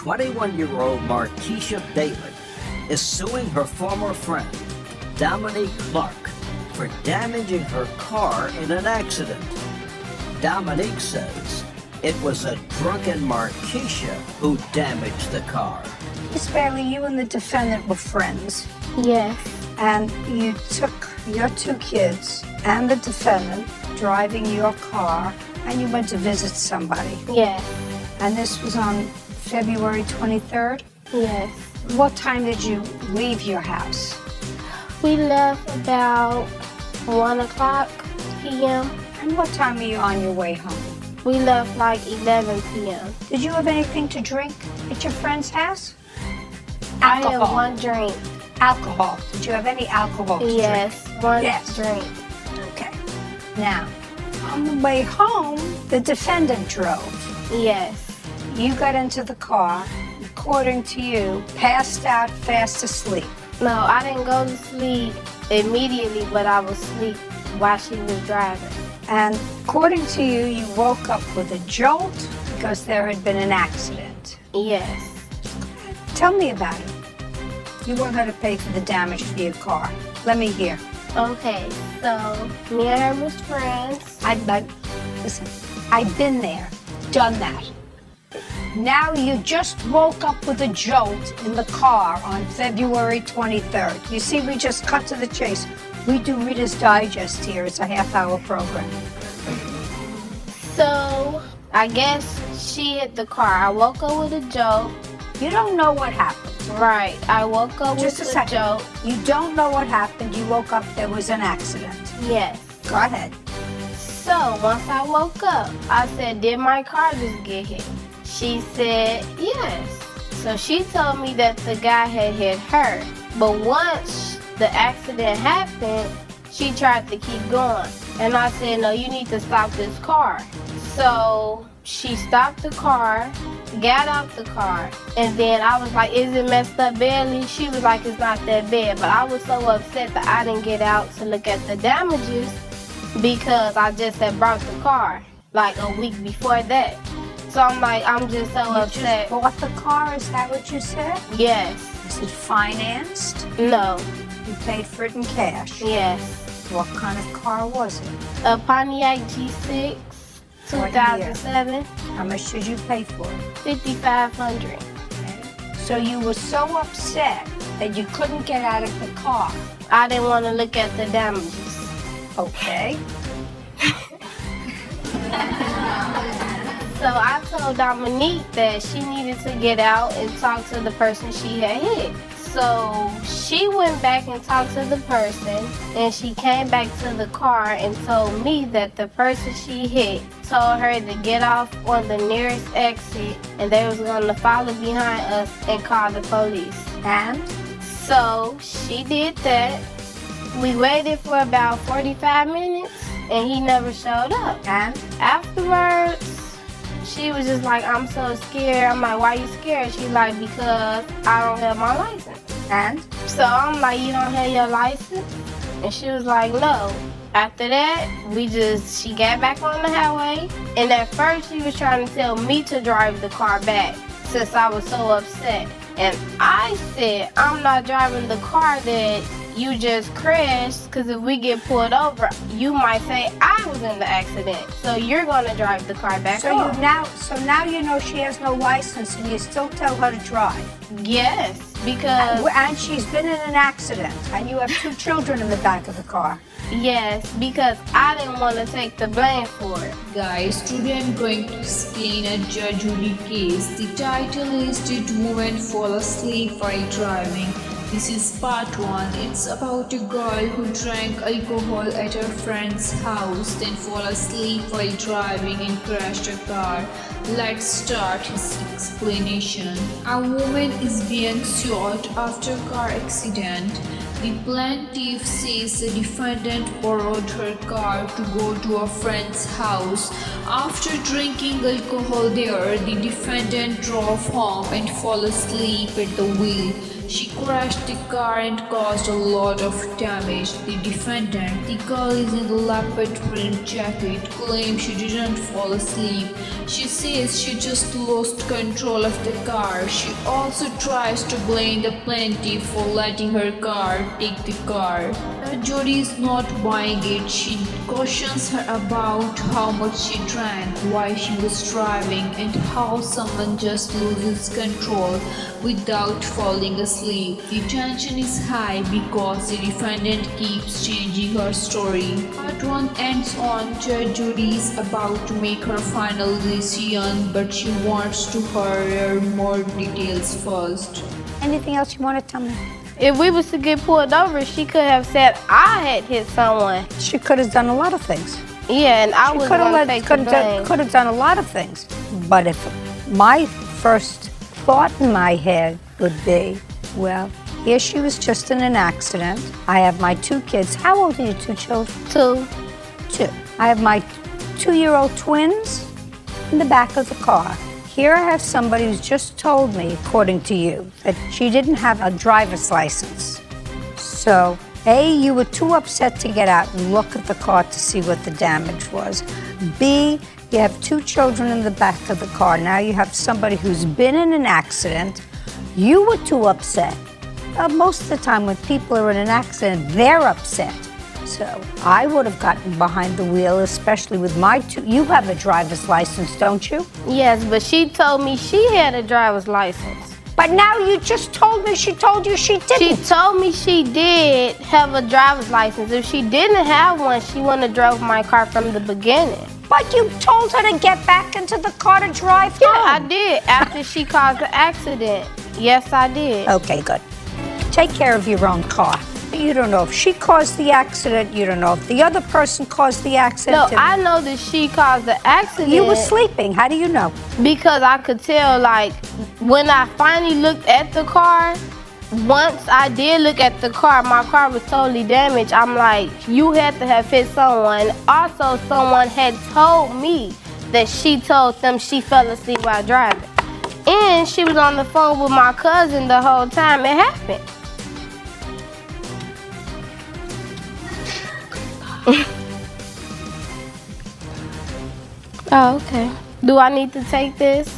21-year-old Markeisha Bailey is suing her former friend, Dominique Clark, for damaging her car in an accident. Dominique says it was a drunken Markeisha who damaged the car. Miss Bailey, you and the defendant were friends, Yes. and you took your two kids and the defendant driving your car, and you went to visit somebody. Yes. And this was on February 23rd? Yes. What time did you leave your house? We left about 1 o'clock p.m. And what time were you on your way home? We left like 11 p.m. Did you have anything to drink at your friend's house? I had one drink. Alcohol. Did you have any alcohol to Yes, drink? one Yes. drink. Okay. Now, on the way home, the defendant drove. Yes. You got into the car, according to you, passed out, fast asleep. No, I didn't go to sleep immediately, but I was asleep while she was driving. And according to you, you woke up with a jolt because there had been an accident. Yes. Tell me about it. You want her to pay for the damage to your car. Let me hear. Okay, so me and her was friends. Listen, I've been there, done that. Now you just woke up with a jolt in the car on February 23rd. You see, we just cut to the chase. We do Reader's Digest here. It's a half-hour program. So I guess she hit the car. I woke up with a jolt. You don't know what happened. Right, I woke up Just a with a second. jolt. You don't know what happened. You woke up, there was an accident. Yes. Go ahead. So once I woke up, I said, did my car just get hit? She said, yes. So she told me that the guy had hit her. But once the accident happened, she tried to keep going. And I said, no, you need to stop this car. So she stopped the car, got out the car, and then I was like, is it messed up badly? She was like, it's not that bad. But I was so upset that I didn't get out to look at the damages because I just had brought the car like a week before that. So I'm like, I'm just so upset. You just bought the car, is that what you said? Yes. Is it financed? No. You paid for it in cash? Yes. What kind of car was it? A Pontiac G6, What year? 2007, How much did you pay for it? $5,500. Okay. So you were so upset that you couldn't get out of the car. I didn't want to look at the damages. Okay. So I told Dominique that she needed to get out and talk to the person she had hit. So she went back and talked to the person, and she came back to the car and told me that the person she hit told her to get off on the nearest exit and they was going to follow behind us and call the police. And? So she did that. We waited for about 45 minutes and he never showed up. And? Afterwards, she was just like, I'm so scared. I'm like, why you scared? She's like, because I don't have my license. And? So I'm like, you don't have your license? And she was like, no. After that, she got back on the highway. And at first, she was trying to tell me to drive the car back since I was so upset. And I said, I'm not driving the car that you just crashed, because if we get pulled over, you might say I was in the accident. So you're going to drive the car back home. So now you know she has no license and you still tell her to drive. Yes, because... And she's been in an accident and you have 2 children in the back of the car. Yes, because I didn't want to take the blame for it. Guys, today I'm going to explain a Judge Judy case. The title is Did Women Fall Asleep While Driving? This is part 1. It's about a girl who drank alcohol at her friend's house, then fall asleep while driving and crashed a car. Let's start his explanation. A woman is being sued after car accident. The plaintiff says the defendant borrowed her car to go to a friend's house. After drinking alcohol there, the defendant drove home and fell asleep at the wheel. She crashed the car and caused a lot of damage. The defendant, the girl is in the leopard print jacket, claims she didn't fall asleep. She says she just lost control of the car. She also tries to blame the plaintiff for letting her car take the car. Jody is not buying it. She cautions her about how much she drank, why she was driving, and how someone just loses control without falling asleep. The tension is high because the defendant keeps changing her story. Part 1 ends on Judge Judy is about to make her final decision, but she wants to hear more details first. Anything else you want to tell me? If we was to get pulled over, she could have said I had hit someone. She could have done a lot of things. Yeah, and I She was going to take the blame. could have done a lot of things. But if my first thought in my head would be, well, here she was just in an accident. I have my 2 kids. How old are your 2 children? 2. 2. I have my 2-year-old twins in the back of the car. Here I have somebody who's just told me, according to you, that she didn't have a driver's license. So, A, you were too upset to get out and look at the car to see what the damage was. B, you have 2 children in the back of the car. Now you have somebody who's been in an accident. You were too upset. Most of the time when people are in an accident, they're upset. So I would have gotten behind the wheel, especially with my 2. You have a driver's license, don't you? Yes, but she told me she had a driver's license. But now you just told me she told you she didn't. She told me she did have a driver's license. If she didn't have one, she wouldn't have drove my car from the beginning. But you told her to get back into the car to drive home. Yeah, I did. After she caused the accident. Yes, I did. Okay, good. Take care of your own car. You don't know if she caused the accident. You don't know if the other person caused the accident. No, I know that she caused the accident. You were sleeping. How do you know? Because I could tell, like, when I finally looked at the car, once I did look at the car, my car was totally damaged. I'm like, you had to have hit someone. Also, someone had told me that she told them she fell asleep while driving. And she was on the phone with my cousin the whole time it happened. Oh, okay. Do I need to take this?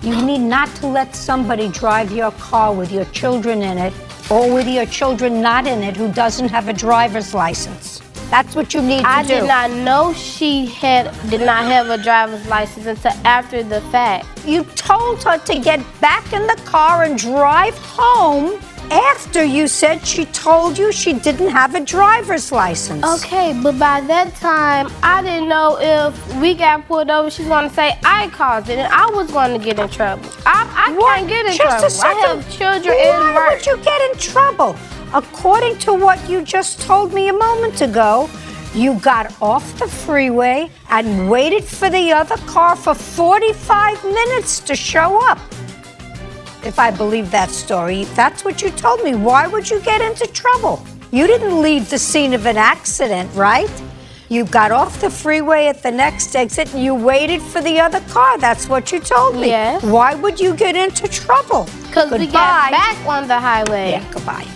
You need not to let somebody drive your car with your children in it or with your children not in it who doesn't have a driver's license. That's what you need to do. I did not know she did not have a driver's license until after the fact. You told her to get back in the car and drive home after you said she told you she didn't have a driver's license. Okay, but by that time, I didn't know if we got pulled over, she's going to say I caused it and I was going to get in trouble. I can't get in trouble. Just a second. I have children and work. Why would you get in trouble? According to what you just told me a moment ago, you got off the freeway and waited for the other car for 45 minutes to show up. If I believe that story, that's what you told me. Why would you get into trouble? You didn't leave the scene of an accident, right? You got off the freeway at the next exit and you waited for the other car. That's what you told me. Yes. Why would you get into trouble? Because we got back on the highway. Yeah, goodbye.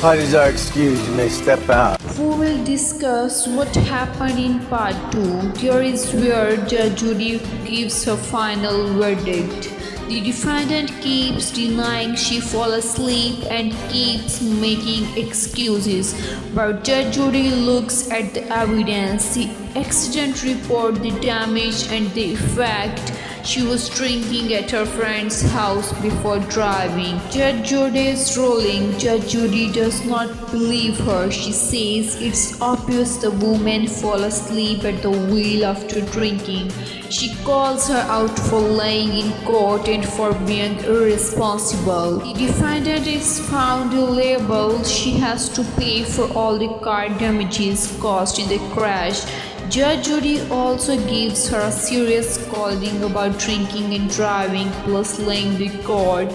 Parties are excused. You may step out. We will discuss what happened in part 2. Here is where Judge Judy gives her final verdict. The defendant keeps denying she fell asleep and keeps making excuses, but Judge Judy looks at the evidence, the accident report, the damage and the fact she was drinking at her friend's house before driving. Judge Judy's ruling. Judge Judy does not believe her. She says it's obvious the woman fell asleep at the wheel after drinking. She calls her out for lying in court and for being irresponsible. The defendant is found liable. She has to pay for all the car damages caused in the crash. Judge Judy also gives her a serious scolding about drinking and driving plus lying the court.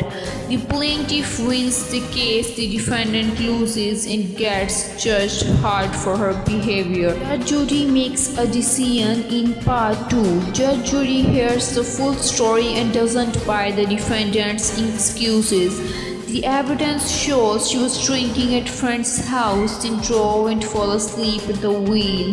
The plaintiff wins the case, the defendant loses and gets judged hard for her behavior. Judge Judy makes a decision in part 2. Judge Judy hears the full story and doesn't buy the defendant's excuses. The evidence shows she was drinking at friend's house, then drove and fell asleep at the wheel.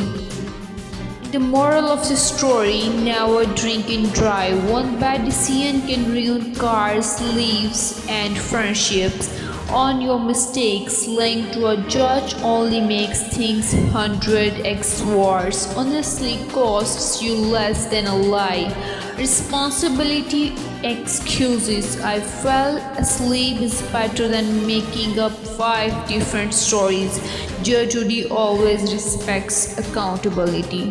The moral of the story: never drink and drive. One bad decision can ruin cars, lives, and friendships. On your mistakes, lying to a judge only makes things 100x worse. Honestly costs you less than a lie. Responsibility excuses "I fell asleep" is better than making up 5 different stories. Judge Judy always respects accountability.